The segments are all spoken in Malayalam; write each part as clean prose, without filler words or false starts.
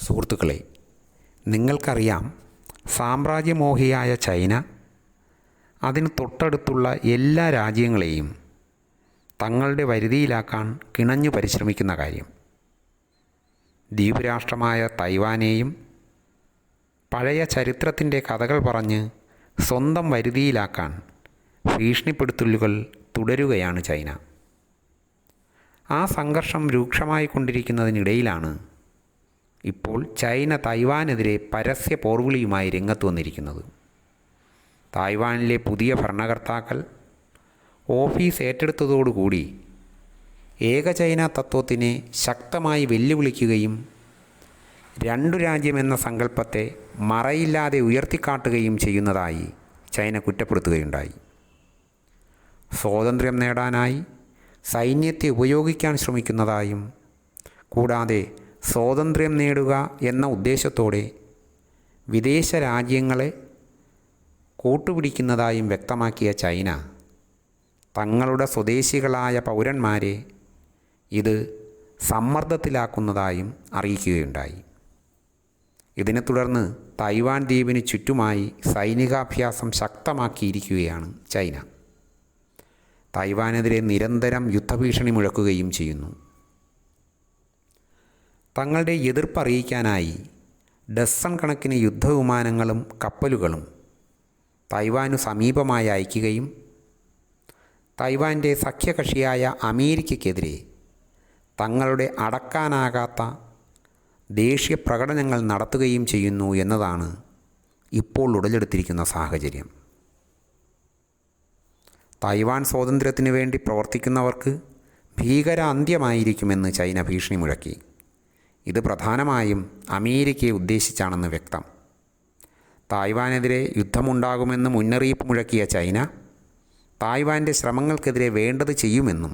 സുഹൃത്തുക്കളെ, നിങ്ങൾക്കറിയാം, സാമ്രാജ്യമോഹിയായ ചൈന അതിന് തൊട്ടടുത്തുള്ള എല്ലാ രാജ്യങ്ങളെയും തങ്ങളുടെ വരുതിയിലാക്കാൻ കിണഞ്ഞു പരിശ്രമിക്കുന്ന കാര്യം. ദ്വീപ് രാഷ്ട്രമായ തൈവാനെയും പഴയ ചരിത്രത്തിൻ്റെ കഥകൾ പറഞ്ഞ് സ്വന്തം വരുതിയിലാക്കാൻ ഭീഷണിപ്പെടുത്തലുകൾ തുടരുകയാണ് ചൈന. ആ സംഘർഷം രൂക്ഷമായി കൊണ്ടിരിക്കുന്നതിനിടയിലാണ് ഇപ്പോൾ ചൈന തൈവാനെതിരെ പരസ്യ പോർവിളിയുമായി രംഗത്ത് വന്നിരിക്കുന്നത്. തായ്വാനിലെ പുതിയ ഭരണകർത്താക്കൾ ഓഫീസ് ഏറ്റെടുത്തതോടുകൂടി ഏക ചൈന തത്വത്തിനെ ശക്തമായി വെല്ലുവിളിക്കുകയും രണ്ടു രാജ്യമെന്ന സങ്കല്പത്തെ മറയില്ലാതെ ഉയർത്തിക്കാട്ടുകയും ചെയ്യുന്നതായി ചൈന കുറ്റപ്പെടുത്തുകയുണ്ടായി. സ്വാതന്ത്ര്യം നേടാനായി സൈന്യത്തെ ഉപയോഗിക്കാൻ ശ്രമിക്കുന്നതായും കൂടാതെ സ്വാതന്ത്ര്യം നേടുക എന്ന ഉദ്ദേശത്തോടെ വിദേശ രാജ്യങ്ങളെ കൂട്ടുപിടിക്കുന്നതായും വ്യക്തമാക്കിയ ചൈന തങ്ങളുടെ സ്വദേശികളായ പൗരന്മാരെ ഇത് സമ്മർദ്ദത്തിലാക്കുന്നതായും അറിയിക്കുകയുണ്ടായി. ഇതിനെ തുടർന്ന് തൈവാൻ ദ്വീപിന് ചുറ്റുമായി സൈനികാഭ്യാസം ശക്തമാക്കിയിരിക്കുകയാണ് ചൈന. തൈവാനെതിരെ നിരന്തരം യുദ്ധഭീഷണി മുഴക്കുകയും ചെയ്യുന്നു. തങ്ങളുടെ എതിർപ്പറിയിക്കാനായി ഡസൺ കണക്കിന് യുദ്ധവിമാനങ്ങളും കപ്പലുകളും തൈവാനു സമീപമായി അയക്കുകയും തൈവാൻ്റെ സഖ്യകക്ഷിയായ അമേരിക്കയ്ക്കെതിരെ തങ്ങളുടെ അടക്കാനാകാത്ത ദേശീയ പ്രകടനങ്ങൾ നടത്തുകയും ചെയ്യുന്നു എന്നതാണ് ഇപ്പോൾ ഉടലെടുത്തിരിക്കുന്ന സാഹചര്യം. തൈവാൻ സ്വാതന്ത്ര്യത്തിനു വേണ്ടി പ്രവർത്തിക്കുന്നവർക്ക് ഭീകര അന്ത്യമായിരിക്കുമെന്ന് ചൈന ഭീഷണി മുഴക്കി. ഇത് പ്രധാനമായും അമേരിക്കയെ ഉദ്ദേശിച്ചാണെന്ന് വ്യക്തം. തായ്വാനെതിരെ യുദ്ധമുണ്ടാകുമെന്ന് മുന്നറിയിപ്പ് മുഴക്കിയ ചൈന തായ്വാൻ്റെ ശ്രമങ്ങൾക്കെതിരെ വേണ്ടത് ചെയ്യുമെന്നും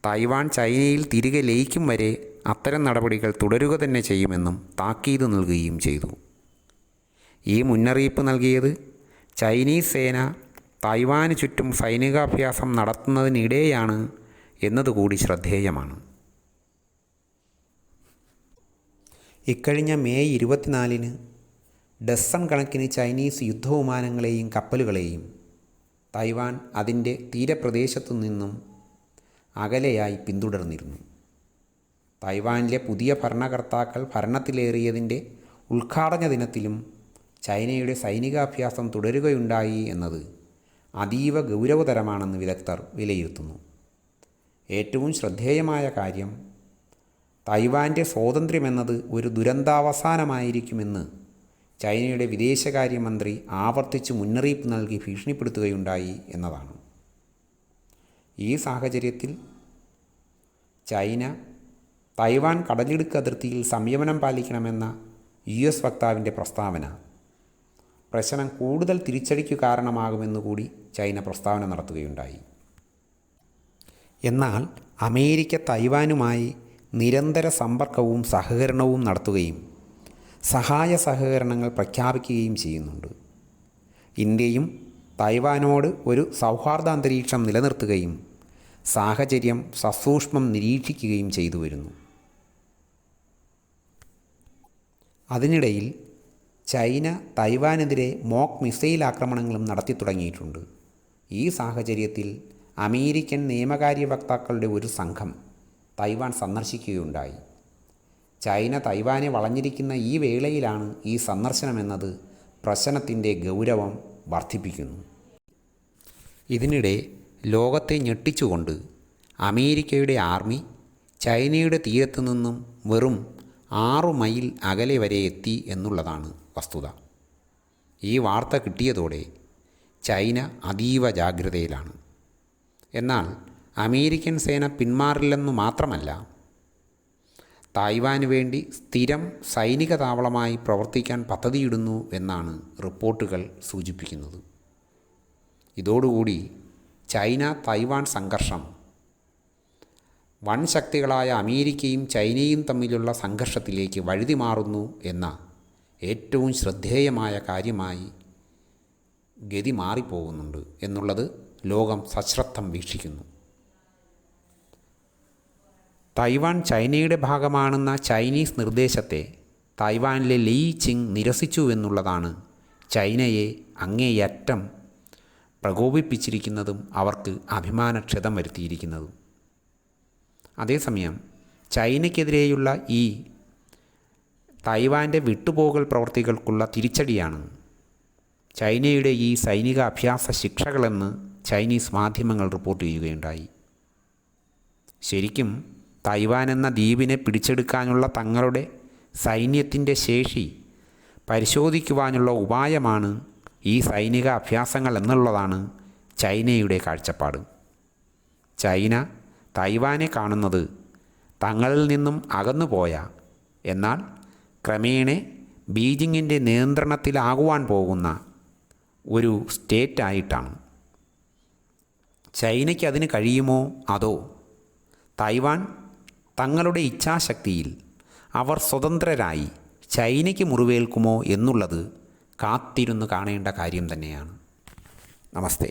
തായ്വാൻ ചൈനയിൽ തിരികെ ലയിക്കും വരെ അത്തരം നടപടികൾ തുടരുക തന്നെ ചെയ്യുമെന്നും താക്കീത് നൽകുകയും ചെയ്തു. ഈ മുന്നറിയിപ്പ് നൽകിയത് ചൈനീസ് സേന തായ്വാന് ചുറ്റും സൈനികാഭ്യാസം നടത്തുന്നതിനിടെയാണ് എന്നതുകൂടി ശ്രദ്ധേയമാണ്. ഇക്കഴിഞ്ഞ മെയ് 24-ന് ഡസൺ കണക്കിന് ചൈനീസ് യുദ്ധവിമാനങ്ങളെയും കപ്പലുകളെയും തൈവാൻ അതിൻ്റെ തീരപ്രദേശത്തു നിന്നും അകലെയായി പിന്തുടർന്നിരുന്നു. തൈവാനിലെ പുതിയ ഭരണകർത്താക്കൾ ഭരണത്തിലേറിയതിൻ്റെ ഉദ്ഘാടന ദിനത്തിലും ചൈനയുടെ സൈനികാഭ്യാസം തുടരുകയുണ്ടായി എന്നത് അതീവ ഗൗരവതരമാണെന്ന് വിദഗ്ധർ വിലയിരുത്തുന്നു. ഏറ്റവും ശ്രദ്ധേയമായ കാര്യം തൈവാൻ്റെ സ്വാതന്ത്ര്യമെന്നത് ഒരു ദുരന്താവസാനമായിരിക്കുമെന്ന് ചൈനയുടെ വിദേശകാര്യമന്ത്രി ആവർത്തിച്ച് മുന്നറിയിപ്പ് നൽകി ഭീഷണിപ്പെടുത്തുകയുണ്ടായി എന്നതാണ്. ഈ സാഹചര്യത്തിൽ ചൈന തൈവാൻ കടലിടുക്ക് അതിർത്തിയിൽ സംയമനം പാലിക്കണമെന്ന US വക്താവിൻ്റെ പ്രസ്താവന പ്രശ്നം കൂടുതൽ തിരിച്ചടിക്കു കാരണമാകുമെന്നുകൂടി ചൈന പ്രസ്താവന നടത്തുകയുണ്ടായി. എന്നാൽ അമേരിക്ക തൈവാനുമായി നിരന്തര സമ്പർക്കവും സഹകരണവും നടത്തുകയും സഹായ സഹകരണങ്ങൾ പ്രഖ്യാപിക്കുകയും ചെയ്യുന്നുണ്ട്. ഇന്ത്യയും തൈവാനോട് ഒരു സൗഹാർദ്ദ അന്തരീക്ഷം നിലനിർത്തുകയും സാഹചര്യം സസൂക്ഷ്മം നിരീക്ഷിക്കുകയും ചെയ്തു വരുന്നു. അതിനിടയിൽ ചൈന തൈവാനെതിരെ മോക്ക് മിസൈൽ ആക്രമണങ്ങളും നടത്തി തുടങ്ങിയിട്ടുണ്ട്. ഈ സാഹചര്യത്തിൽ അമേരിക്കൻ നിയമകാര്യ വക്താക്കളുടെ ഒരു സംഘം തൈവാൻ സന്ദർശിക്കുകയുണ്ടായി. ചൈന തൈവാനെ വളഞ്ഞിരിക്കുന്ന ഈ വേളയിലാണ് ഈ സന്ദർശനമെന്നത് പ്രശ്നത്തിൻ്റെ ഗൗരവം വർദ്ധിപ്പിക്കുന്നു. ഇതിനിടെ ലോകത്തെ ഞെട്ടിച്ചുകൊണ്ട് അമേരിക്കയുടെ ആർമി ചൈനയുടെ തീരത്തു നിന്നും വെറും 6 മൈൽ അകലെ വരെ എത്തി എന്നുള്ളതാണ് വസ്തുത. ഈ വാർത്ത കിട്ടിയതോടെ ചൈന അതീവ ജാഗ്രതയിലാണ്. എന്നാൽ അമേരിക്കൻ സേന പിന്മാറില്ലെന്നു മാത്രമല്ല, തായ്വാന് വേണ്ടി സ്ഥിരം സൈനിക താവളമായി പ്രവർത്തിക്കാൻ പദ്ധതിയിടുന്നു എന്നാണ് റിപ്പോർട്ടുകൾ സൂചിപ്പിക്കുന്നത്. ഇതോടുകൂടി ചൈന തൈവാൻ സംഘർഷം വൻ ശക്തികളായ അമേരിക്കയും ചൈനയും തമ്മിലുള്ള സംഘർഷത്തിലേക്ക് വഴുതി മാറുന്നു എന്ന ഏറ്റവും ശ്രദ്ധേയമായ കാര്യമായി ഗതി മാറിപ്പോകുന്നുണ്ട് എന്നുള്ളത് ലോകം സശ്രദ്ധം വീക്ഷിക്കുന്നു. തൈവാൻ ചൈനയുടെ ഭാഗമാണെന്ന ചൈനീസ് നിർദ്ദേശത്തെ തായ്വാനിലെ ലീ ചിങ് നിരസിച്ചു എന്നുള്ളതാണ് ചൈനയെ അങ്ങേയറ്റം പ്രകോപിപ്പിച്ചിരിക്കുന്നതും അവർക്ക് അഭിമാനക്ഷതം വരുത്തിയിരിക്കുന്നതും. അതേസമയം ചൈനയ്ക്കെതിരെയുള്ള ഈ തായ്വാൻ്റെ വിട്ടുപോകൽ പ്രവൃത്തികൾക്കുള്ള തിരിച്ചടിയാണ് ചൈനയുടെ ഈ സൈനിക അഭ്യാസ ശിക്ഷകളെന്ന് ചൈനീസ് മാധ്യമങ്ങൾ റിപ്പോർട്ട് ചെയ്യുകയുണ്ടായി. ശരിക്കും തായ്വാൻ എന്ന ദ്വീപിനെ പിടിച്ചെടുക്കാനുള്ള തങ്ങളുടെ സൈന്യത്തിൻ്റെ ശേഷി പരിശോധിക്കുവാനുള്ള ഉപായമാണ് ഈ സൈനിക അഭ്യാസങ്ങൾ എന്നുള്ളതാണ് ചൈനയുടെ കാഴ്ചപ്പാട്. ചൈന തായ്വാനെ കാണുന്നത് തങ്ങളിൽ നിന്നും അകന്നുപോയ, എന്നാൽ ക്രമേണ ബീജിങ്ങിൻ്റെ നിയന്ത്രണത്തിലാകുവാൻ പോകുന്ന ഒരു സ്റ്റേറ്റായിട്ടാണ്. ചൈനയ്ക്ക് അതിന് കഴിയുമോ, അതോ തായ്വാൻ തങ്ങളുടെ ഇച്ഛാശക്തിയിൽ അവർ സ്വതന്ത്രരായി ചൈനയ്ക്ക് മുറിവേൽക്കുമോ എന്നുള്ളത് കാത്തിരുന്ന് കാണേണ്ട കാര്യം തന്നെയാണ്. നമസ്തേ.